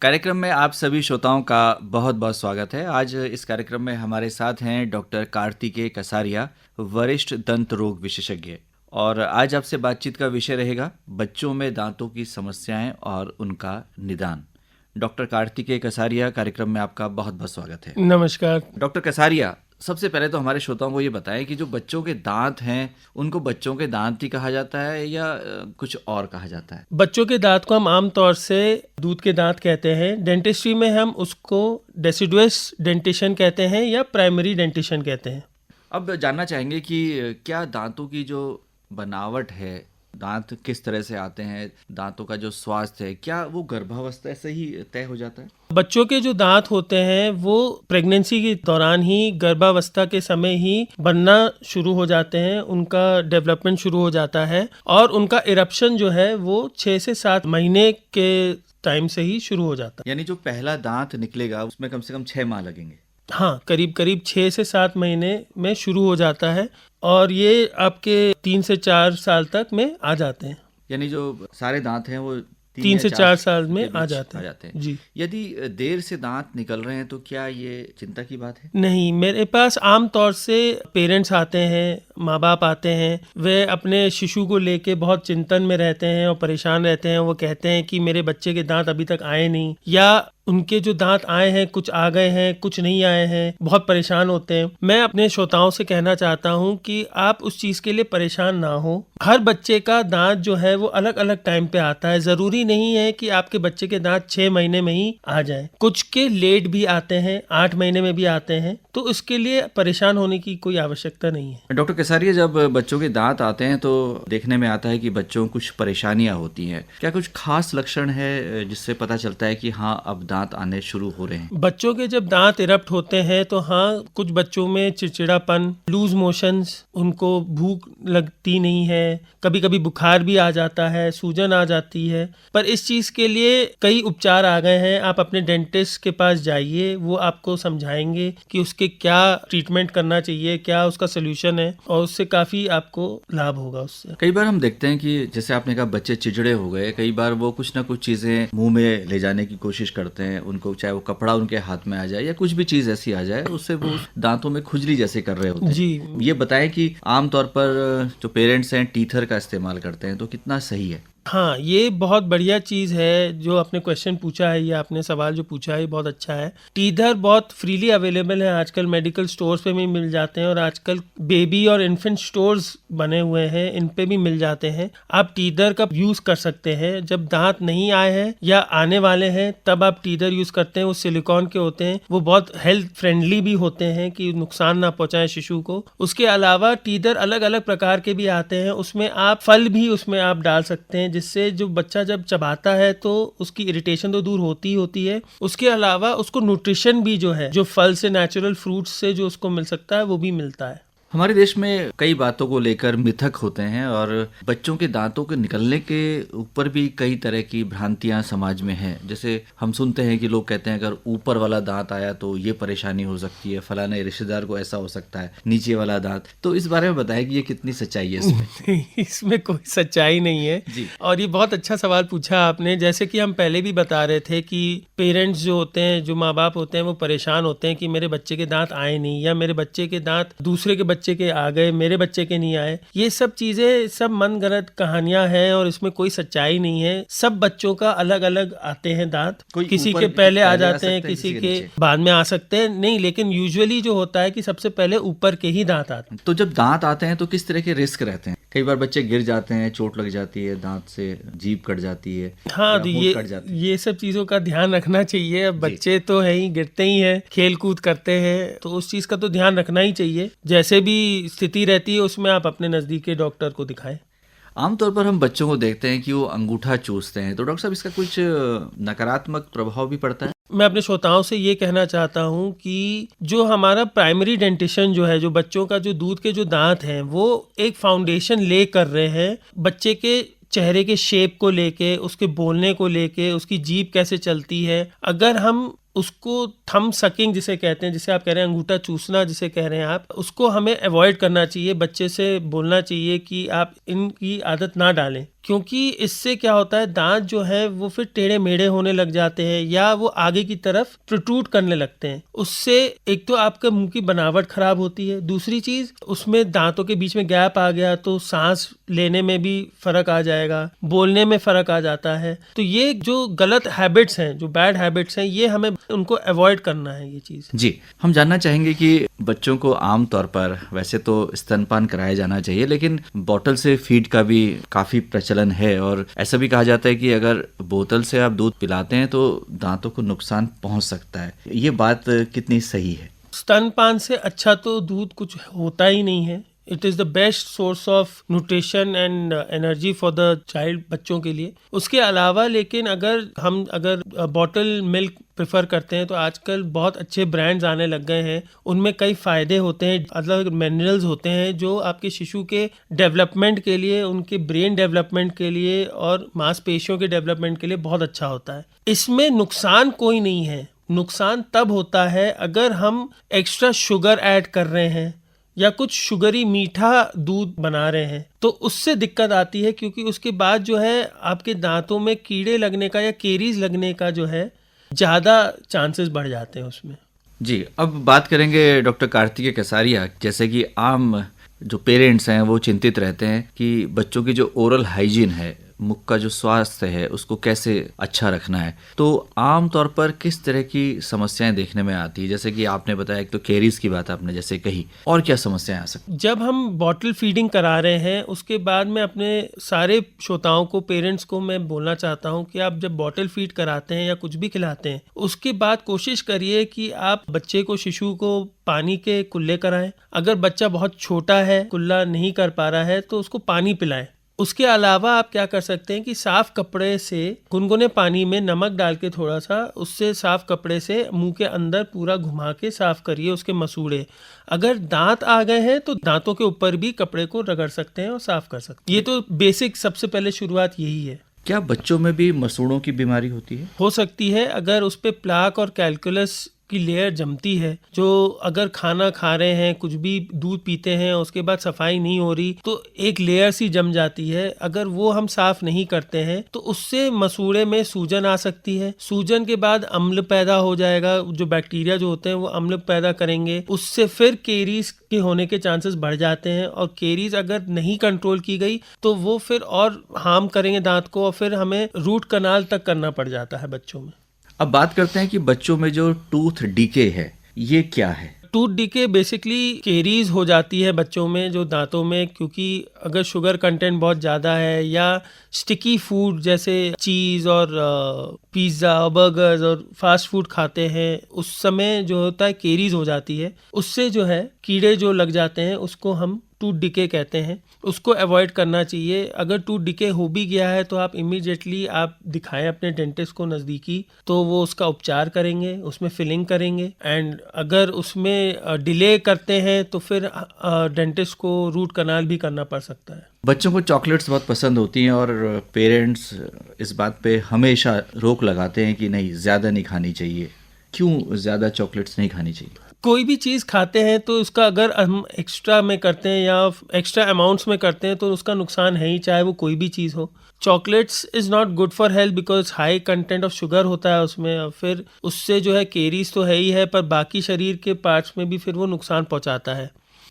कार्यक्रम में आप सभी श्रोताओं का बहुत बहुत स्वागत है। आज इस कार्यक्रम में हमारे साथ हैं डॉक्टर कार्तिकेय कसारिया, वरिष्ठ दंत रोग विशेषज्ञ। और आज आपसे बातचीत का विषय रहेगा बच्चों में दांतों की समस्याएं और उनका निदान। डॉक्टर कार्तिकेय कसारिया, कार्यक्रम में आपका बहुत बहुत स्वागत है। नमस्कार डॉक्टर कसारिया, सबसे पहले तो हमारे श्रोताओं को ये बताएं कि जो बच्चों के दांत हैं उनको बच्चों के दांत ही कहा जाता है या कुछ और कहा जाता है? बच्चों के दांत को हम आमतौर से दूध के दांत कहते हैं। डेंटिस्ट्री में हम उसको डेसिडुअस डेंटिशन कहते हैं या प्राइमरी डेंटिशन कहते हैं। अब जानना चाहेंगे कि क्या दांतों की जो बनावट है, दांत किस तरह से आते हैं, दांतों का जो स्वास्थ्य है, क्या वो गर्भावस्था से ही तय हो जाता है? बच्चों के जो दांत होते हैं वो प्रेगनेंसी के दौरान ही, गर्भावस्था के समय ही बनना शुरू हो जाते हैं, उनका डेवलपमेंट शुरू हो जाता है और उनका इरप्शन जो है वो 6 से 7 महीने के टाइम से ही शुरू हो जाता है। यानी जो पहला दांत निकलेगा उसमें कम से कम 6 माह लगेंगे। हाँ, करीब करीब 6 से 7 महीने में शुरू हो जाता है और ये आपके 3 से 4 साल तक में आ जाते हैं। यानी जो सारे दांत हैं वो 3 से 4 साल में आ जाते हैं जी। यदि देर से दांत निकल रहे हैं तो क्या ये चिंता की बात है? नहीं, मेरे पास आम तौर से पेरेंट्स आते हैं, माँ बाप आते हैं, वे अपने शिशु को लेके बहुत चिंतन में रहते हैं और परेशान रहते हैं। वो कहते हैं कि मेरे बच्चे के दांत अभी तक आए नहीं, या उनके जो दांत आए हैं कुछ आ गए हैं, कुछ नहीं आए हैं, बहुत परेशान होते हैं। मैं अपने श्रोताओं से कहना चाहता हूं कि आप उस चीज़ के लिए परेशान ना हो। हर बच्चे का दांत जो है वो अलग अलग टाइम पे आता है। ज़रूरी नहीं है कि आपके बच्चे के दांत 6 महीने में ही आ जाए, कुछ के लेट भी आते हैं, 8 महीने में भी आते हैं, तो उसके लिए परेशान होने की कोई आवश्यकता नहीं है। डॉक्टर कसारिया, जब बच्चों के दांत आते हैं तो देखने में आता है कि बच्चों को कुछ परेशानियां होती हैं। क्या कुछ खास लक्षण है जिससे पता चलता है कि हाँ, अब दांत आने शुरू हो रहे हैं? बच्चों के जब दांत इरप्ट होते हैं तो हाँ, कुछ बच्चों में चिड़चिड़ापन, लूज मोशंस, उनको भूख लगती नहीं है, कभी कभी बुखार भी आ जाता है, सूजन आ जाती है। पर इस चीज़ के लिए कई उपचार आ गए हैं। आप अपने डेंटिस्ट के पास जाइए, वो आपको समझाएंगे कि उसके क्या ट्रीटमेंट करना चाहिए, क्या उसका सोल्यूशन है, और उससे काफ़ी आपको लाभ होगा उससे। कई बार हम देखते हैं कि जैसे आपने कहा बच्चे चिड़चिड़े हो गए, कई बार वो कुछ ना कुछ चीज़ें मुंह में ले जाने की कोशिश करते हैं। उनको चाहे वो कपड़ा उनके हाथ में आ जाए या कुछ भी चीज़ ऐसी आ जाए, उससे वो दांतों में खुजली जैसे कर रहे होते हैं। जी, ये बताएं कि आमतौर पर जो पेरेंट्स हैं टीथर का इस्तेमाल करते हैं, तो कितना सही है? हाँ, ये बहुत बढ़िया चीज़ है जो आपने क्वेश्चन पूछा है, ये आपने सवाल जो पूछा है बहुत अच्छा है। टीथर बहुत फ्रीली अवेलेबल है आजकल, मेडिकल स्टोर्स पे भी मिल जाते हैं और आजकल बेबी और इन्फेंट स्टोर्स बने हुए हैं, इन पे भी मिल जाते हैं। आप टीथर का यूज़ कर सकते हैं जब दांत नहीं आए हैं या आने वाले हैं, तब आप टीथर यूज़ करते हैं। वो सिलिकॉन के होते हैं, वो बहुत हेल्थ फ्रेंडली भी होते हैं कि नुकसान ना पहुंचाएं शिशु को। उसके अलावा टीथर अलग अलग प्रकार के भी आते हैं, उसमें आप फल भी उसमें आप डाल सकते हैं, जिससे जो बच्चा जब चबाता है तो उसकी इरिटेशन तो दूर होती ही होती है। उसके अलावा उसको न्यूट्रिशन भी जो है, जो फल से, नेचुरल फ्रूट्स से जो उसको मिल सकता है, वो भी मिलता है। हमारे देश में कई बातों को लेकर मिथक होते हैं और बच्चों के दांतों के निकलने के ऊपर भी कई तरह की भ्रांतियां समाज में हैं। जैसे हम सुनते हैं कि लोग कहते हैं अगर ऊपर वाला दांत आया तो ये परेशानी हो सकती है, फलाने रिश्तेदार को ऐसा हो सकता है, नीचे वाला दांत। तो इस बारे में बताएं कि ये कितनी सच्चाई है इसमें? इसमें कोई सच्चाई नहीं है जी। और ये बहुत अच्छा सवाल पूछा आपने। जैसे कि हम पहले भी बता रहे थे कि पेरेंट्स जो होते हैं, जो माँ बाप होते हैं, वो परेशान होते हैं कि मेरे बच्चे के दांत आए नहीं, या मेरे बच्चे के दांत दूसरे के बच्चे के आ गए, मेरे बच्चे के नहीं आए। ये सब चीजें सब मनगढ़ंत कहानियां हैं और इसमें कोई सच्चाई नहीं है। सब बच्चों का अलग अलग आते हैं दांत, किसी के पहले आ जाते हैं, किसी के बाद में आ सकते हैं। नहीं, लेकिन यूजुअली जो होता है कि सबसे पहले ऊपर के ही दांत आते हैं। तो जब दांत आते हैं तो किस तरह के रिस्क रहते हैं? कई बार बच्चे गिर जाते हैं, चोट लग जाती है, दांत से जीभ कट जाती है। हाँ, तो ये सब चीजों का ध्यान रखना चाहिए। अब बच्चे तो है ही, गिरते ही हैं, खेल कूद करते हैं, तो उस चीज का तो ध्यान रखना ही चाहिए। जैसे भी स्थिति रहती है उसमें आप अपने नजदीक के डॉक्टर को दिखाएं। आमतौर पर हम बच्चों को देखते हैं कि वो अंगूठा चूसते हैं, तो डॉक्टर साहब इसका कुछ नकारात्मक प्रभाव भी पड़ता है? मैं अपने श्रोताओं से ये कहना चाहता हूँ कि जो हमारा प्राइमरी डेंटिशन जो है, जो बच्चों का जो दूध के जो दांत हैं, वो एक फाउंडेशन ले कर रहे हैं बच्चे के चेहरे के शेप को लेके, उसके बोलने को लेके, उसकी जीभ कैसे चलती है। अगर हम उसको थंब सकिंग जिसे कहते हैं, जिसे आप कह रहे हैं अंगूठा चूसना जिसे कह रहे हैं आप, उसको हमें अवॉइड करना चाहिए। बच्चे से बोलना चाहिए कि आप इनकी आदत ना डालें, क्योंकि इससे क्या होता है, दांत जो है वो फिर टेढ़े मेढ़े होने लग जाते हैं या वो आगे की तरफ प्रोट्रूड करने लगते हैं। उससे एक तो आपके मुंह की बनावट खराब होती है, दूसरी चीज उसमें दांतों के बीच में गैप आ गया तो सांस लेने में भी फर्क आ जाएगा, बोलने में फर्क आ जाता है। तो ये जो गलत हैबिट्स हैं, जो बैड हैबिट्स हैं, ये हमें उनको अवॉइड करना है ये चीज। जी, हम जानना चाहेंगे कि बच्चों को आम तौर पर वैसे तो स्तनपान कराया जाना चाहिए, लेकिन बोतल से फीड का भी काफी प्रचलन है और ऐसा भी कहा जाता है कि अगर बोतल से आप दूध पिलाते हैं तो दांतों को नुकसान पहुंच सकता है। ये बात कितनी सही है? स्तनपान से अच्छा तो दूध कुछ होता ही नहीं है। It is the best source of nutrition and energy for the child, बच्चों के लिए। उसके अलावा लेकिन अगर बॉटल मिल्क प्रेफर करते हैं तो आजकल बहुत अच्छे ब्रांड्स आने लग गए हैं। उनमें कई फ़ायदे होते हैं, अलग मिनरल्स होते हैं जो आपके शिशु के डेवलपमेंट के लिए, उनके ब्रेन डेवलपमेंट के लिए और मांसपेशियों के डेवलपमेंट के लिए बहुत अच्छा होता है। इसमें नुकसान कोई नहीं है। नुकसान तब होता है अगर हम एक्स्ट्रा शुगर ऐड कर रहे हैं या कुछ शुगरी मीठा दूध बना रहे हैं, तो उससे दिक्कत आती है, क्योंकि उसके बाद जो है आपके दांतों में कीड़े लगने का या केरीज लगने का जो है ज़्यादा चांसेस बढ़ जाते हैं उसमें। जी, अब बात करेंगे डॉक्टर कार्तिकेय कसारिया। जैसे कि आम जो पेरेंट्स हैं वो चिंतित रहते हैं कि बच्चों की जो ओरल हाइजीन है, मुख का जो स्वास्थ्य है, उसको कैसे अच्छा रखना है। तो आम तौर पर किस तरह की समस्याएं देखने में आती है? जैसे कि आपने बताया, एक तो केरीज की बात आपने जैसे कही, और क्या समस्याएं आ सकती? जब हम बॉटल फीडिंग करा रहे हैं उसके बाद में अपने सारे श्रोताओं को, पेरेंट्स को मैं बोलना चाहता हूं कि आप जब बॉटल फीड कराते हैं या कुछ भी खिलाते हैं, उसके बाद कोशिश करिए कि आप बच्चे को, शिशु को पानी के कुल्ले कराएं। अगर बच्चा बहुत छोटा है, कुल्ला नहीं कर पा रहा है, तो उसको पानी पिलाएं। उसके अलावा आप क्या कर सकते हैं कि साफ कपड़े से, गुनगुने पानी में नमक डाल के थोड़ा सा, उससे साफ कपड़े से मुंह के अंदर पूरा घुमा के साफ करिए उसके मसूड़े। अगर दांत आ गए हैं तो दांतों के ऊपर भी कपड़े को रगड़ सकते हैं और साफ कर सकते हैं। ये तो बेसिक सबसे पहले शुरुआत यही है। क्या बच्चों में भी मसूड़ों की बीमारी होती है? हो सकती है, अगर उस पे प्लाक और कैलकुलस की लेयर जमती है, जो अगर खाना खा रहे हैं, कुछ भी दूध पीते हैं, उसके बाद सफाई नहीं हो रही तो एक लेयर सी जम जाती है। अगर वो हम साफ नहीं करते हैं तो उससे मसूड़े में सूजन आ सकती है। सूजन के बाद अम्ल पैदा हो जाएगा, जो बैक्टीरिया जो होते हैं वो अम्ल पैदा करेंगे, उससे फिर केरीज के होने के चांसेस बढ़ जाते हैं। और केरीज अगर नहीं कंट्रोल की गई तो वो फिर और हार्म करेंगे दांत को, और फिर हमें रूट कनाल तक करना पड़ जाता है बच्चों में। अब बात करते हैं कि बच्चों में जो टूथ डीके है, ये क्या है? टूथ डीके बेसिकली केरीज हो जाती है बच्चों में, जो दांतों में, क्योंकि अगर शुगर कंटेंट बहुत ज़्यादा है या स्टिकी फूड जैसे चीज़ और पिज़्ज़ा, बर्गर्स और फास्ट फूड खाते हैं, उस समय जो होता है केरीज हो जाती है। उससे जो है कीड़े जो लग जाते हैं, उसको हम टूथ डिके कहते हैं। उसको अवॉइड करना चाहिए। अगर टूथ डिके हो भी गया है तो आप इमीडिएटली आप दिखाएं अपने डेंटिस्ट को नज़दीकी, तो वो उसका उपचार करेंगे, उसमें फिलिंग करेंगे। एंड अगर उसमें डिले करते हैं तो फिर डेंटिस्ट को रूट कनाल भी करना पड़ सकता है। बच्चों को चॉकलेट्स बहुत पसंद होती हैं और पेरेंट्स इस बात पे हमेशा रोक लगाते हैं कि नहीं, ज़्यादा नहीं खानी चाहिए। क्यों ज़्यादा चॉकलेट्स नहीं खानी चाहिए? कोई भी चीज़ खाते हैं तो उसका अगर हम एक्स्ट्रा में करते हैं या एक्स्ट्रा अमाउंट्स में करते हैं तो उसका नुकसान है ही, चाहे वो कोई भी चीज़ हो। Chocolates is not good for health because high content of sugar होता है उसमें, और फिर उससे जो है केरीज तो है ही है, पर बाकी शरीर के पार्ट्स में भी फिर वो नुकसान पहुंचाता है।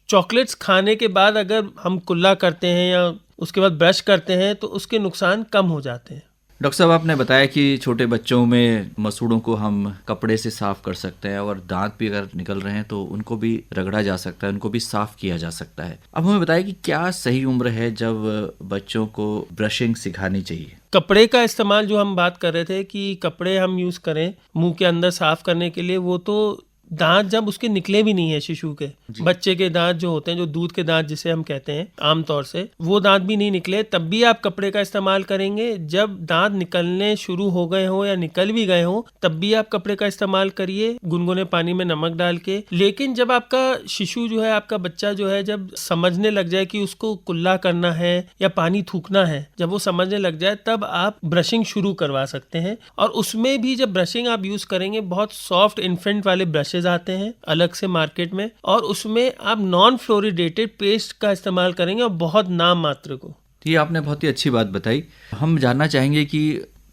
चॉकलेट्स खाने के बाद अगर हम कुल्ला करते हैं या उसके बाद ब्रश करते हैं तो उसके नुकसान कम हो जाते हैं। डॉक्टर साहब, आपने बताया कि छोटे बच्चों में मसूड़ों को हम कपड़े से साफ कर सकते हैं और दांत भी अगर निकल रहे हैं तो उनको भी रगड़ा जा सकता है, उनको भी साफ किया जा सकता है। अब हमें बताया कि क्या सही उम्र है जब बच्चों को ब्रशिंग सिखानी चाहिए? कपड़े का इस्तेमाल जो हम बात कर रहे थे कि कपड़े हम यूज़ करें मुंह के अंदर साफ करने के लिए, वो तो दांत जब उसके निकले भी नहीं है शिशु के, बच्चे के दांत जो होते हैं, जो दूध के दांत जिसे हम कहते हैं आमतौर से, वो दांत भी नहीं निकले, तब भी आप कपड़े का इस्तेमाल करेंगे। जब दांत निकलने शुरू हो गए हो या निकल भी गए हो तब भी आप कपड़े का इस्तेमाल करिए, गुनगुने पानी में नमक डाल के। लेकिन जब आपका शिशु जो है, आपका बच्चा जो है, जब समझने लग जाए कि उसको कुल्ला करना है या पानी थूकना है, जब वो समझने लग जाए तब आप ब्रशिंग शुरू करवा सकते हैं। और उसमें भी जब ब्रशिंग आप यूज करेंगे, बहुत सॉफ्ट इन्फेंट वाले ब्रशेज आते हैं अलग से मार्केट में, और उसमें आप नॉन फ्लोरिडेटेड पेस्ट का इस्तेमाल करेंगे और बहुत नाम मात्र को। ये आपने बहुत ही अच्छी बात बताई। हम जानना चाहेंगे कि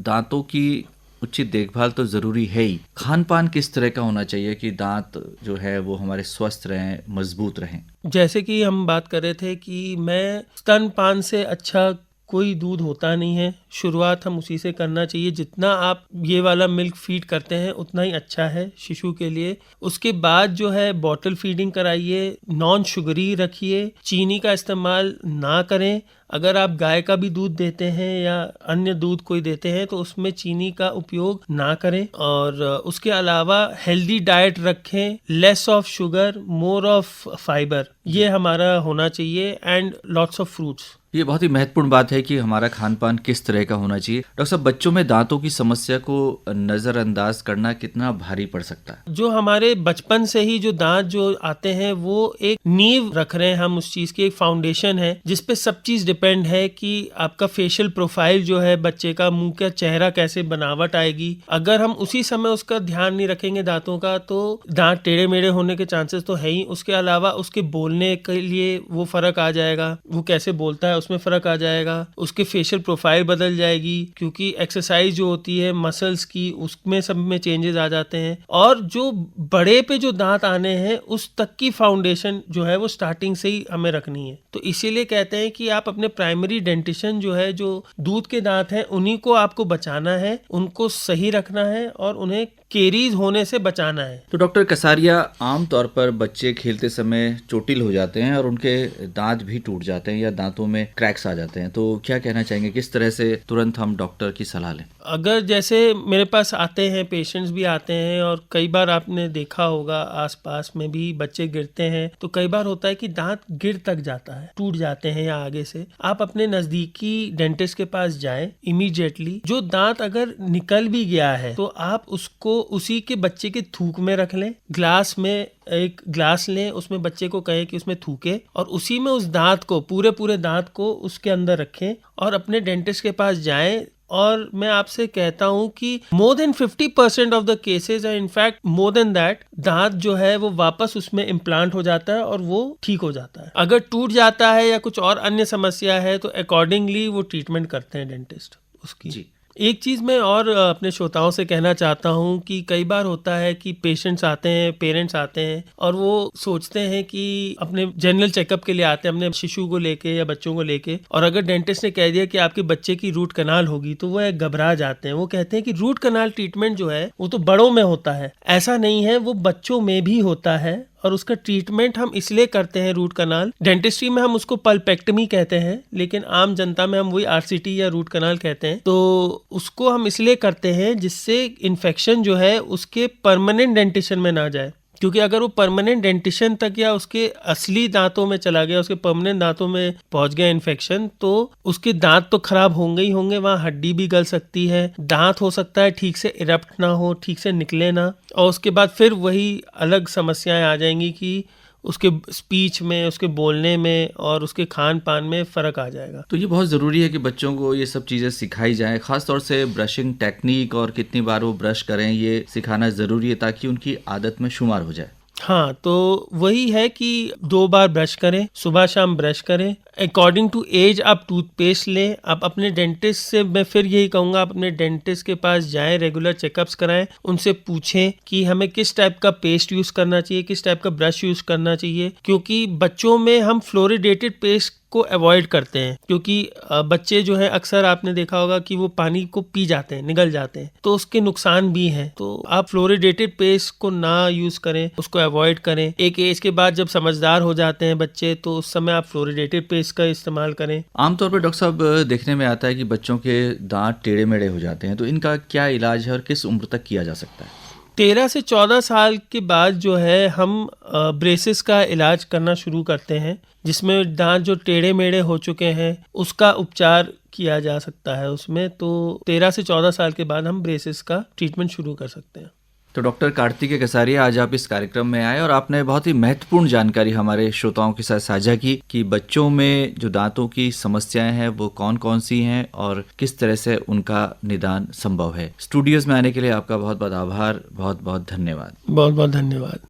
दांतों की उचित देखभाल तो जरूरी है ही, खान पान किस तरह का होना चाहिए कि दांत जो है वो हमारे स्वस्थ रहें, मजबूत रहें। जैसे कि हम बात कर रहे थे कि मैं स्तनपान से अच्छा कोई दूध होता नहीं है, शुरुआत हम उसी से करना चाहिए। जितना आप ये वाला मिल्क फीड करते हैं उतना ही अच्छा है शिशु के लिए। उसके बाद जो है बॉटल फीडिंग कराइए, नॉन शुगरी रखिए, चीनी का इस्तेमाल ना करें। अगर आप गाय का भी दूध देते हैं या अन्य दूध कोई देते हैं तो उसमें चीनी का उपयोग ना करें। और उसके अलावा हेल्दी डाइट रखें, less of sugar, more of fibre, ये हमारा होना चाहिए, एंड लॉट्स ऑफ फ्रूट्स। ये बहुत ही महत्वपूर्ण बात है कि हमारा खान पान किस तरह का होना चाहिए। डॉक्टर साहब, बच्चों में दांतों की समस्या को नजरअंदाज करना कितना भारी पड़ सकता है? जो हमारे बचपन से ही जो दांत जो आते हैं वो एक नींव रख रहे हैं हम उस चीज की, एक फाउंडेशन है जिसपे सब चीज डिपेंड है कि आपका फेशियल प्रोफाइल जो है बच्चे का, मुंह का चेहरा कैसे बनावट आएगी। अगर हम उसी समय उसका ध्यान नहीं रखेंगे दांतों का तो दांत टेढ़े मेढ़े होने के चांसेस तो है ही। उसके अलावा उसके बोलने के लिए वो फर्क आ जाएगा, वो कैसे बोलता है उसमें फर्क आ जाएगा, उसके फेशियल प्रोफाइल बदल जाएगी क्योंकि एक्सरसाइज जो होती है मसल्स की उसमें सब में चेंजेस आ जाते हैं। और जो बड़े पे जो दांत आने हैं उस तक की फाउंडेशन जो है वो स्टार्टिंग से ही हमें रखनी है। तो इसीलिए कहते हैं कि आप अपने प्राइमरी डेंटिशन जो है, जो दूध के दांत हैं, उन्हीं को आपको बचाना है, उनको सही रखना है और उन्हें केरीज होने से बचाना है। तो डॉक्टर कसारिया, आमतौर पर बच्चे खेलते समय चोटिल हो जाते हैं और उनके दांत भी टूट जाते हैं या दांतों में क्रैक्स आ जाते हैं, तो क्या कहना चाहेंगे, किस तरह से तुरंत हम डॉक्टर की सलाह लें? अगर जैसे मेरे पास आते हैं, पेशेंट्स भी आते हैं, और कई बार आपने देखा होगा आसपास में भी बच्चे गिरते हैं, तो कई बार होता है कि दांत गिर तक जाता है, टूट जाते हैं या आगे से। आप अपने नजदीकी डेंटिस्ट के पास जाएं इमीडिएटली। जो दांत अगर निकल भी गया है तो आप उसको उसी के बच्चे के थूक में रख लें, ग्लास में एक ग्लास लें, उसमें बच्चे को कहें कि उसमें थूके और उसी में उस दांत को, पूरे दांत को उसके अंदर रखें और अपने डेंटिस्ट के पास जाएं। और मैं आपसे कहता हूं कि more than 50% of the cases, in fact more than that, दांत जो है वो वापस उसमें इम्प्लांट हो जाता है और वो ठीक हो जाता है। अगर टूट जाता है या कुछ और अन्य समस्या है तो अकॉर्डिंगली वो ट्रीटमेंट करते हैं डेंटिस्ट उसकी। जी। एक चीज़ मैं और अपने श्रोताओं से कहना चाहता हूं कि कई बार होता है कि पेशेंट्स आते हैं, पेरेंट्स आते हैं और वो सोचते हैं कि अपने जनरल चेकअप के लिए आते हैं अपने शिशु को लेके या बच्चों को लेके, और अगर डेंटिस्ट ने कह दिया कि आपके बच्चे की रूट कनाल होगी तो वो घबरा जाते हैं। वो कहते हैं कि रूट कनाल ट्रीटमेंट जो है वो तो बड़ों में होता है, ऐसा नहीं है, वो बच्चों में भी होता है और उसका ट्रीटमेंट हम इसलिए करते हैं रूट कनाल। डेंटिस्ट्री में हम उसको पल्पेक्टमी कहते हैं, लेकिन आम जनता में हम वही आरसीटी या रूट कनाल कहते हैं। तो उसको हम इसलिए करते हैं जिससे इन्फेक्शन जो है उसके परमानेंट डेंटिशन में ना जाए, क्योंकि अगर वो परमानेंट डेंटिशन तक या उसके असली दांतों में चला गया, उसके परमानेंट दांतों में पहुंच गया इन्फेक्शन, तो उसके दांत तो खराब होंगे ही होंगे, वहाँ हड्डी भी गल सकती है, दांत हो सकता है ठीक से इरप्ट ना हो, ठीक से निकले ना, और उसके बाद फिर वही अलग समस्याएं आ जाएंगी कि उसके स्पीच में, उसके बोलने में और उसके खान पान में फ़र्क आ जाएगा। तो ये बहुत ज़रूरी है कि बच्चों को ये सब चीज़ें सिखाई जाएं, खास तौर से ब्रशिंग टेक्निक और कितनी बार वो ब्रश करें, ये सिखाना ज़रूरी है ताकि उनकी आदत में शुमार हो जाए। हाँ, तो वही है कि 2 बार ब्रश करें, सुबह शाम ब्रश करें। अकॉर्डिंग टू एज आप टूथपेस्ट लें। आप अपने डेंटिस्ट से, मैं फिर यही कहूँगा, आप अपने डेंटिस्ट के पास जाएं, रेगुलर चेकअप्स कराएं, उनसे पूछें कि हमें किस टाइप का पेस्ट यूज़ करना चाहिए, किस टाइप का ब्रश यूज़ करना चाहिए, क्योंकि बच्चों में हम फ्लोरिडेटेड पेस्ट को अवॉइड करते हैं, क्योंकि बच्चे जो है अक्सर आपने देखा होगा कि वो पानी को पी जाते हैं, निगल जाते हैं, तो उसके नुकसान भी हैं। तो आप फ्लोरिडेटेड पेस्ट को ना यूज़ करें, उसको अवॉइड करें। एक एज के बाद जब समझदार हो जाते हैं बच्चे तो उस समय आप फ्लोरिडेटेड पेस्ट का इस्तेमाल करें। आमतौर पर डॉक्टर साहब देखने में आता है कि बच्चों के दांत टेढ़े मेढ़े हो जाते हैं, तो इनका क्या इलाज है और किस उम्र तक किया जा सकता है? 13 से 14 साल के बाद जो है हम ब्रेसेस का इलाज करना शुरू करते हैं, जिसमें दांत जो टेढ़े मेढ़े हो चुके हैं उसका उपचार किया जा सकता है उसमें। तो 13 से 14 साल के बाद हम ब्रेसेस का ट्रीटमेंट शुरू कर सकते हैं। तो डॉक्टर कार्तिकेय कसारिया, आज आप इस कार्यक्रम में आए और आपने बहुत ही महत्वपूर्ण जानकारी हमारे श्रोताओं के साथ साझा की कि बच्चों में जो दांतों की समस्याएं हैं वो कौन कौन सी हैं और किस तरह से उनका निदान संभव है। स्टूडियोज में आने के लिए आपका बहुत बहुत आभार, बहुत बहुत धन्यवाद। बहुत बहुत धन्यवाद।